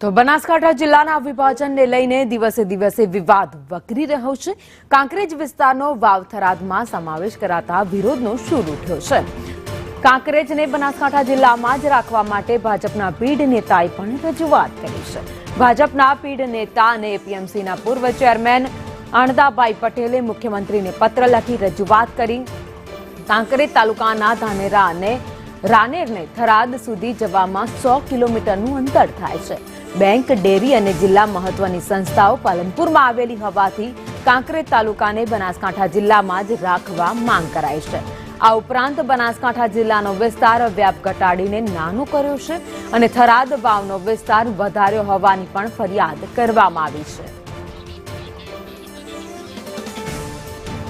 તો બનાસકાંઠા જિલ્લાના વિભાજનને લઈને દિવસે દિવસે વિવાદ વકરી રહ્યો છે। કાંકરેજ વિસ્તારનો વાવ થરાદમાં સમાવેશ કરાતા વિરોધનો સૂર ઉઠ્યો છે। કાંકરેજને બનાસકાંઠા જિલ્લામાં જ રાખવા માટે ભાજપના પીઢ નેતાએ પણ રજૂઆત કરી છે। ભાજપના પીઢ નેતા અને એપીએમસીના પૂર્વ ચેરમેન અણદાભાઈ પટેલે મુખ્યમંત્રીને પત્ર લખી રજૂઆત કરી। કાંકરેજ તાલુકાના ધાનેરા અને રાનેરને થરાદ સુધી જવામાં 100 કિલોમીટરનું અંતર થાય છે। બેંક, ડેરી અને જિલ્લા મહત્વની સંસ્થાઓ પાલનપુરમાં આવેલી હોવાથી કાંકરેજ તાલુકાને બનાસકાંઠા જિલ્લામાં જ રાખવા માંગ કરાઈ છે। આ ઉપરાંત બનાસકાંઠા જિલ્લાનો વિસ્તાર વ્યાપ ઘટાડીને નાનો કર્યો છે અને થરાદ વાવનો વિસ્તાર વધાર્યો હોવાની પણ ફરિયાદ કરવામાં આવી છે।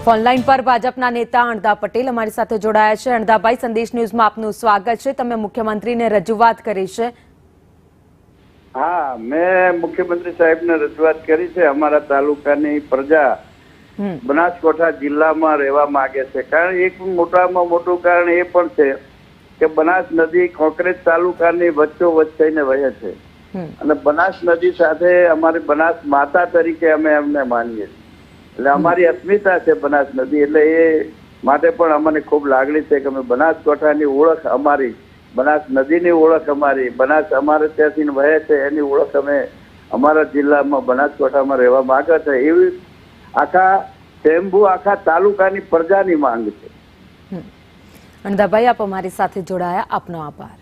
ફોનલાઈન પર ભાજપના નેતા અણદા પટેલ અમારી સાથે જોડાયા છે। અણદાભાઈ, સંદેશ ન્યૂઝમાં આપનું સ્વાગત છે। તમે મુખ્યમંત્રીને રજૂઆત કરી છે। हाँ, मैं मुख्यमंत्री साहेब ने रजूआत करी है। हमारा तालुकानी प्रजा बनासकांठा जिला में रहवा मांगे छे। कारण एक मोटामां मोटुं कारण ए पण छे के बनास नदी कांकरेज तालुकानी वच्चोवच्च थईने वहे छे અને બનાસ નદી સાથે અમારી બનાસ માતા તરીકે અમે એમને માનીએ છીએ। એટલે અમારી અસ્મિતા છે બનાસ નદી, એટલે એ માટે પણ અમને ખૂબ લાગણી છે કે અમે બનાસકાંઠાની ઓળખ અમારી, બનાસ નદીની ઓળખ અમારી, બનાસ અમારે ત્યાંથી વહે છે એની ઓળખ અમે અમારા જિલ્લામાં બનાસકાંઠામાં રહેવા માંગે છે, એવી આખા સ્વયંભૂ આખા તાલુકાની પ્રજાની માંગ છે। અણદાભાઈ, આપ અમારી સાથે જોડાયા, આપનો આભાર।